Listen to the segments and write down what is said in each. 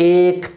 1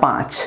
5।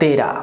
13।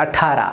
18।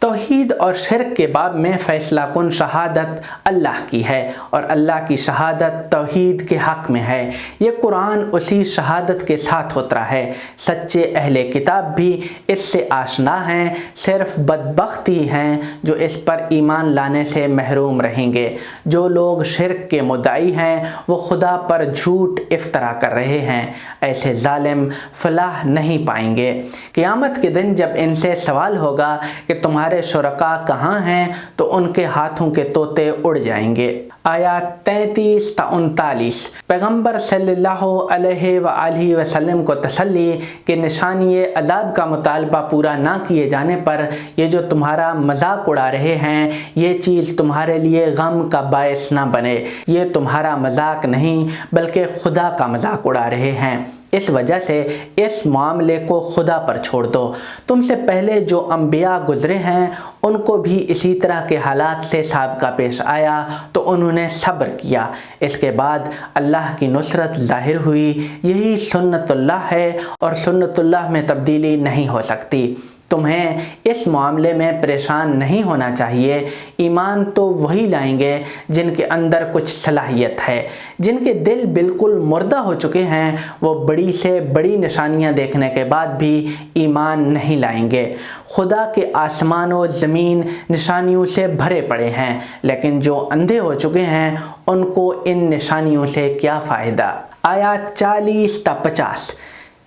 توحید اور شرک کے باب میں فیصلہ کن شہادت اللہ کی ہے اور اللہ کی شہادت توحید کے حق میں ہے۔ یہ قرآن اسی شہادت کے ساتھ اترا ہے۔ سچے اہل کتاب بھی اس سے آشنا ہیں، صرف بدبخت ہی ہیں جو اس پر ایمان لانے سے محروم رہیں گے۔ جو لوگ شرک کے مدعی ہیں وہ خدا پر جھوٹ افترا کر رہے ہیں، ایسے ظالم فلاح نہیں پائیں گے۔ قیامت کے دن جب ان سے سوال ہوگا کہ تمہارے شرکاء کہاں ہیں تو ان کے ہاتھوں کے طوطے اڑ جائیں گے۔ آیات 33 تا 39 پیغمبر صلی اللہ علیہ وآلہ وسلم کو تسلی کہ نشانی عذاب کا مطالبہ پورا نہ کیے جانے پر یہ جو تمہارا مذاق اڑا رہے ہیں یہ چیز تمہارے لیے غم کا باعث نہ بنے۔ یہ تمہارا مذاق نہیں بلکہ خدا کا مذاق اڑا رہے ہیں، اس وجہ سے اس معاملے کو خدا پر چھوڑ دو۔ تم سے پہلے جو انبیاء گزرے ہیں ان کو بھی اسی طرح کے حالات سے سابقہ پیش آیا تو انہوں نے صبر کیا، اس کے بعد اللہ کی نصرت ظاہر ہوئی۔ یہی سنت اللہ ہے اور سنت اللہ میں تبدیلی نہیں ہو سکتی۔ تمہیں اس معاملے میں پریشان نہیں ہونا چاہیے۔ ایمان تو وہی لائیں گے جن کے اندر کچھ صلاحیت ہے۔ جن کے دل بالکل مردہ ہو چکے ہیں وہ بڑی سے بڑی نشانیاں دیکھنے کے بعد بھی ایمان نہیں لائیں گے۔ خدا کے آسمان و زمین نشانیوں سے بھرے پڑے ہیں، لیکن جو اندھے ہو چکے ہیں ان کو ان نشانیوں سے کیا فائدہ۔ آیات 40 تا 50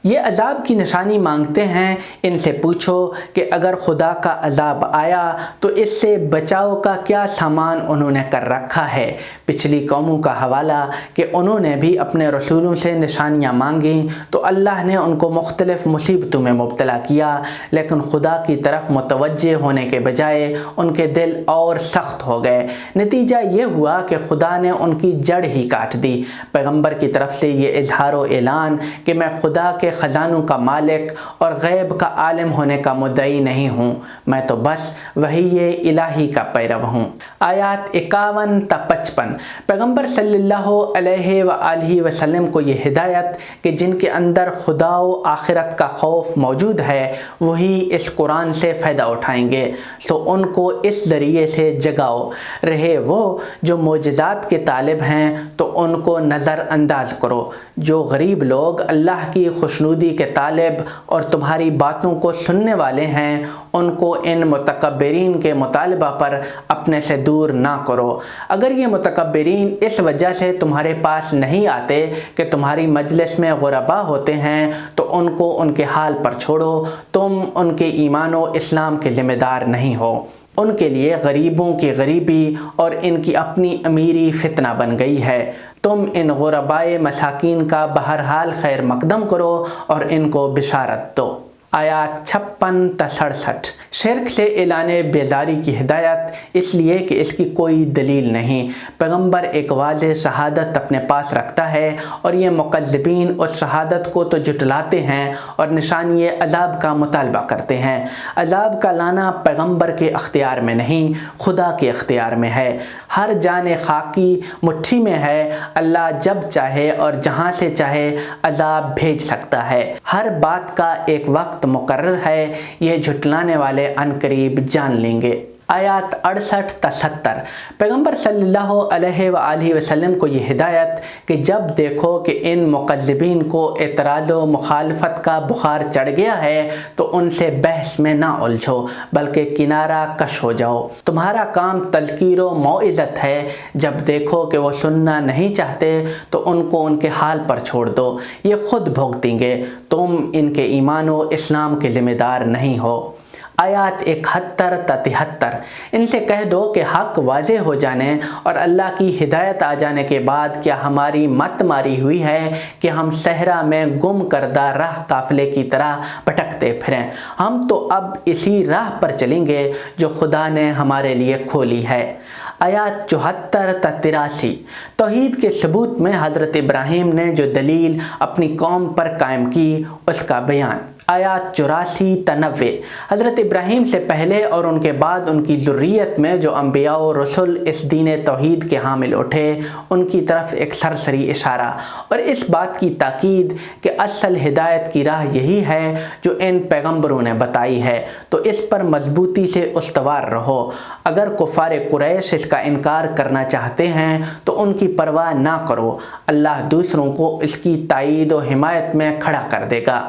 یہ عذاب کی نشانی مانگتے ہیں، ان سے پوچھو کہ اگر خدا کا عذاب آیا تو اس سے بچاؤ کا کیا سامان انہوں نے کر رکھا ہے۔ پچھلی قوموں کا حوالہ کہ انہوں نے بھی اپنے رسولوں سے نشانیاں مانگیں تو اللہ نے ان کو مختلف مصیبتوں میں مبتلا کیا، لیکن خدا کی طرف متوجہ ہونے کے بجائے ان کے دل اور سخت ہو گئے۔ نتیجہ یہ ہوا کہ خدا نے ان کی جڑ ہی کاٹ دی۔ پیغمبر کی طرف سے یہ اظہار و اعلان کہ میں خدا کے خزانوں کا مالک اور غیب کا عالم ہونے کا مدعی نہیں ہوں، میں تو بس وحی الہی کا پیرو ہوں۔ آیات 51 تا 55 پیغمبر صلی اللہ علیہ وآلہ وسلم کو یہ ہدایت کہ جن کے اندر خدا و آخرت کا خوف موجود ہے وہی اس قرآن سے فائدہ اٹھائیں گے، تو ان کو اس ذریعے سے جگاؤ۔ رہے وہ جو معجزات کے طالب ہیں تو ان کو نظر انداز کرو۔ جو غریب لوگ اللہ کی خوشنودی کے طالب اور تمہاری باتوں کو سننے والے ہیں ان کو ان متکبرین کے مطالبہ پر اپنے سے دور نہ کرو۔ اگر یہ متکبرین اس وجہ سے تمہارے پاس نہیں آتے کہ تمہاری مجلس میں غربا ہوتے ہیں تو ان کو ان کے حال پر چھوڑو، تم ان کے ایمان و اسلام کے ذمہ دار نہیں ہو۔ ان کے لیے غریبوں کی غریبی اور ان کی اپنی امیری فتنہ بن گئی ہے۔ تم ان غربائے مساکین کا بہرحال خیر مقدم کرو اور ان کو بشارت دو۔ آیات 56 تا 67 شرک سے اعلان بیزاری کی ہدایت اس لیے کہ اس کی کوئی دلیل نہیں۔ پیغمبر ایک واضح شہادت اپنے پاس رکھتا ہے اور یہ مکذبین اس شہادت کو تو جھٹلاتے ہیں اور نشانی عذاب کا مطالبہ کرتے ہیں۔ عذاب کا لانا پیغمبر کے اختیار میں نہیں، خدا کے اختیار میں ہے۔ ہر جان خاکی مٹھی میں ہے، اللہ جب چاہے اور جہاں سے چاہے عذاب بھیج سکتا ہے۔ ہر بات کا ایک وقت مقرر ہے، یہ جھٹلانے والے عنقریب جان لیں گے۔ آیات 68 تا 70 پیغمبر صلی اللہ علیہ وآلہ وسلم کو یہ ہدایت کہ جب دیکھو کہ ان مکذبین کو اعتراض و مخالفت کا بخار چڑھ گیا ہے تو ان سے بحث میں نہ الجھو بلکہ کنارہ کش ہو جاؤ۔ تمہارا کام تذکیر و موعظت ہے۔ جب دیکھو کہ وہ سننا نہیں چاہتے تو ان کو ان کے حال پر چھوڑ دو، یہ خود بھگتیں گے، تم ان کے ایمان و اسلام کے ذمہ دار نہیں ہو۔ آیات 71 تا 73 ان سے کہہ دو کہ حق واضح ہو جانے اور اللہ کی ہدایت آ جانے کے بعد کیا ہماری مت ماری ہوئی ہے کہ ہم صحرا میں گم کردہ راہ قافلے کی طرح بھٹکتے پھریں؟ ہم تو اب اسی راہ پر چلیں گے جو خدا نے ہمارے لیے کھولی ہے۔ آیات 74 تا 83 توحید کے ثبوت میں حضرت ابراہیم نے جو دلیل اپنی قوم پر قائم کی اس کا بیان۔ آیات 84 تا 90۔ حضرت ابراہیم سے پہلے اور ان کے بعد ان کی ذریت میں جو انبیاء و رسول اس دین توحید کے حامل اٹھے، ان کی طرف ایک سرسری اشارہ اور اس بات کی تاکید کہ اصل ہدایت کی راہ یہی ہے جو ان پیغمبروں نے بتائی ہے، تو اس پر مضبوطی سے استوار رہو۔ اگر کفار قریش اس کا انکار کرنا چاہتے ہیں تو ان کی پرواہ نہ کرو، اللہ دوسروں کو اس کی تائید و حمایت میں کھڑا کر دے گا۔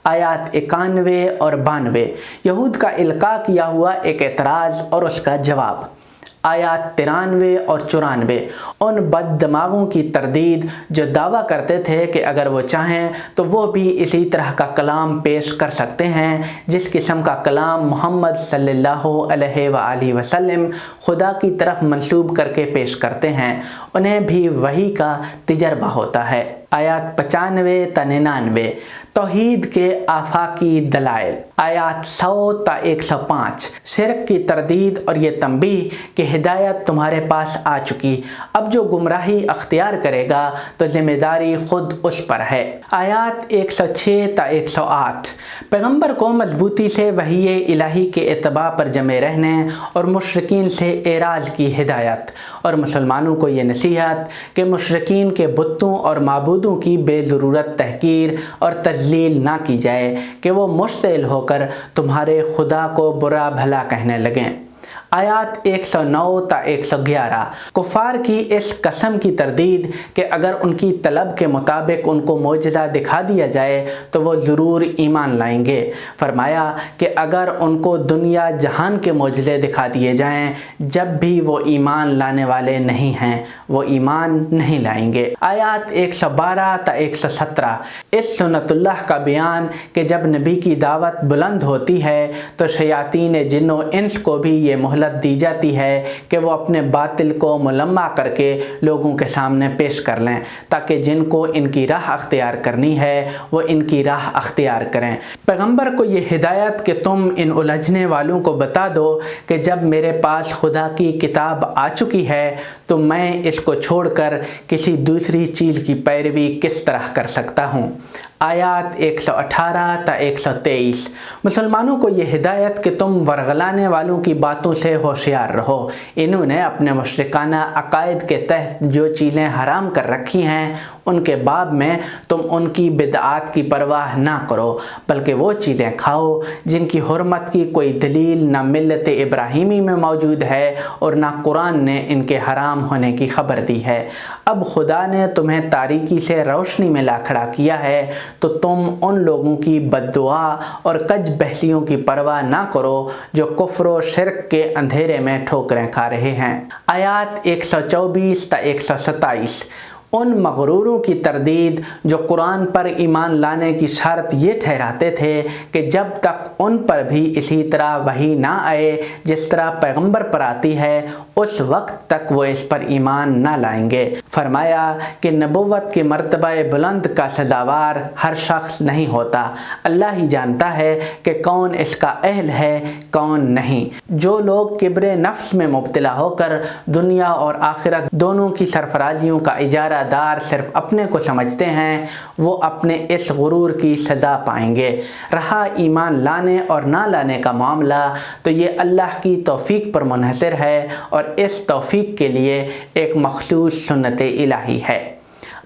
آیات 91 اور 92۔ یہود کا القاء کیا ہوا ایک اعتراض اور اس کا جواب۔ آیات 93 اور 94۔ ان بد دماغوں کی تردید جو دعویٰ کرتے تھے کہ اگر وہ چاہیں تو وہ بھی اسی طرح کا کلام پیش کر سکتے ہیں جس قسم کا کلام محمد صلی اللہ علیہ وآلہ وسلم خدا کی طرف منسوب کر کے پیش کرتے ہیں، انہیں بھی وحی کا تجربہ ہوتا ہے۔ آیات 95 تا 99۔ توحید کے آفاقی دلائل۔ آیات 100 تا 105۔ شرک کی تردید اور یہ تنبیہ کہ ہدایت تمہارے پاس آ چکی، اب جو گمراہی اختیار کرے گا تو ذمہ داری خود اس پر ہے۔ آیات 106 تا 108۔ پیغمبر کو مضبوطی سے وحی الہی کے اتباع پر جمے رہنے اور مشرکین سے اعراض کی ہدایت، اور مسلمانوں کو یہ نصیحت کہ مشرکین کے بتوں اور معبودوں کی بے ضرورت تحقیر اور تذلیل نہ کی جائے کہ وہ مشتعل ہو کر تمہارے خدا کو برا بھلا کہنے لگیں۔ آیات 109 تا 111۔ کفار کی اس قسم کی تردید کہ اگر ان کی طلب کے مطابق ان کو معجزہ دکھا دیا جائے تو وہ ضرور ایمان لائیں گے۔ فرمایا کہ اگر ان کو دنیا جہان کے معجزے دکھا دیے جائیں جب بھی وہ ایمان لانے والے نہیں ہیں، وہ ایمان نہیں لائیں گے۔ آیات 112 تا 117۔ اس سنت اللہ کا بیان کہ جب نبی کی دعوت بلند ہوتی ہے تو شیاطین جن و انس کو بھی یہ مہلت دی جاتی ہے کہ وہ اپنے باطل کو ملمع کر کے لوگوں کے سامنے پیش کر لیں تاکہ جن کو ان کی راہ اختیار کرنی ہے وہ ان کی راہ اختیار کریں۔ پیغمبر کو یہ ہدایت کہ تم ان الجھنے والوں کو بتا دو کہ جب میرے پاس خدا کی کتاب آ چکی ہے تو میں اس کو چھوڑ کر کسی دوسری چیز کی پیروی کس طرح کر سکتا ہوں۔ آیات 118 تا 123۔ مسلمانوں کو یہ ہدایت کہ تم ورغلانے والوں کی باتوں سے ہوشیار رہو، انہوں نے اپنے مشرکانہ عقائد کے تحت جو چیزیں حرام کر رکھی ہیں ان کے باب میں تم ان کی بدعات کی پرواہ نہ کرو، بلکہ وہ چیزیں کھاؤ جن کی حرمت کی کوئی دلیل نہ ملت ابراہیمی میں موجود ہے اور نہ قرآن نے ان کے حرام ہونے کی خبر دی ہے۔ اب خدا نے تمہیں تاریکی سے روشنی میں لا کھڑا کیا ہے تو تم ان لوگوں کی بد دعا اور کج بحثیوں کی پرواہ نہ کرو جو کفر و شرک کے اندھیرے میں ٹھوکریں کھا رہے ہیں۔ آیات 124 تا 127۔ ان مغروروں کی تردید جو قرآن پر ایمان لانے کی شرط یہ ٹھہراتے تھے کہ جب تک ان پر بھی اسی طرح وحی نہ آئے جس طرح پیغمبر پر آتی ہے اس وقت تک وہ اس پر ایمان نہ لائیں گے۔ فرمایا کہ نبوت کے مرتبہ بلند کا سزاوار ہر شخص نہیں ہوتا، اللہ ہی جانتا ہے کہ کون اس کا اہل ہے کون نہیں۔ جو لوگ کبر نفس میں مبتلا ہو کر دنیا اور آخرت دونوں کی سرفرازیوں کا اجارہ دار صرف اپنے کو سمجھتے ہیں وہ اپنے اس غرور کی سزا پائیں گے۔ رہا ایمان لانے اور نہ لانے کا معاملہ تو یہ اللہ کی توفیق پر منحصر ہے اور اس توفیق کے لیے ایک مخصوص سنت الہی ہے۔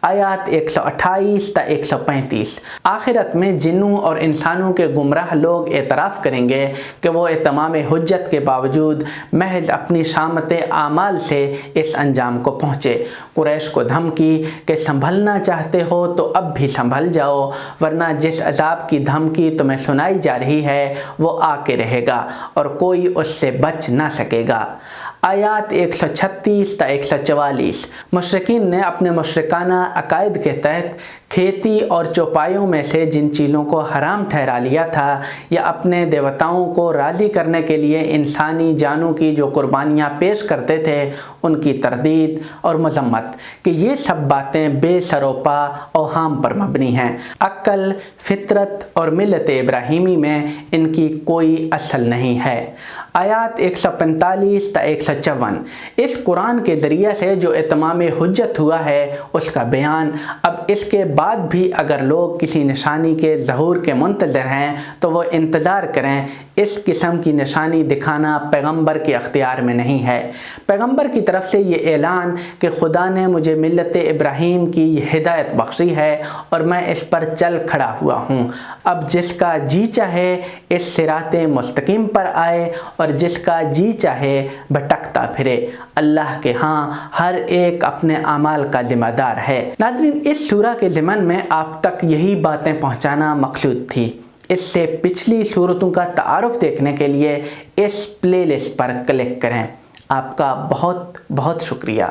آیات 128 تا 135۔ آخرت میں جنوں اور انسانوں کے گمراہ لوگ اعتراف کریں گے کہ وہ اتمام حجت کے باوجود محض اپنی شامت اعمال سے اس انجام کو پہنچے۔ قریش کو دھمکی کہ سنبھلنا چاہتے ہو تو اب بھی سنبھل جاؤ ورنہ جس عذاب کی دھمکی تمہیں سنائی جا رہی ہے وہ آ کے رہے گا اور کوئی اس سے بچ نہ سکے گا۔ آیات 136 تا 144۔ مشرکین نے اپنے مشرکانہ عقائد کے تحت کھیتی اور چوپایوں میں سے جن چیزوں کو حرام ٹھہرا لیا تھا یا اپنے دیوتاؤں کو راضی کرنے کے لیے انسانی جانوں کی جو قربانیاں پیش کرتے تھے ان کی تردید اور مذمت کہ یہ سب باتیں بے سروپا اوہام پر مبنی ہیں، عقل، فطرت اور ملت ابراہیمی میں ان کی کوئی اصل نہیں ہے۔ آیات 145 تا 154۔ اس قرآن کے ذریعے سے جو اتمام حجت ہوا ہے اس کا بیان اب اس کے بعد بھی اگر لوگ کسی نشانی کے ظہور کے منتظر ہیں تو وہ انتظار کریں۔ اس قسم کی نشانی دکھانا پیغمبر کے اختیار میں نہیں ہے۔ پیغمبر کی طرف سے یہ اعلان کہ خدا نے مجھے ملت ابراہیم کی یہ ہدایت بخشی ہے اور میں اس پر چل کھڑا ہوا ہوں، اب جس کا جی چاہے اس صراط مستقیم پر آئے اور جس کا جی چاہے بھٹکتا پھرے۔ اللہ کے ہاں ہر ایک اپنے اعمال کا ذمہ دار ہے۔ ناظرین، اس سورہ کے ضمن میں آپ تک یہی باتیں پہنچانا مقصود تھی۔ اس سے پچھلی سورتوں کا تعارف دیکھنے کے لیے اس پلے لسٹ پر کلک کریں۔ آپ کا بہت بہت شکریہ۔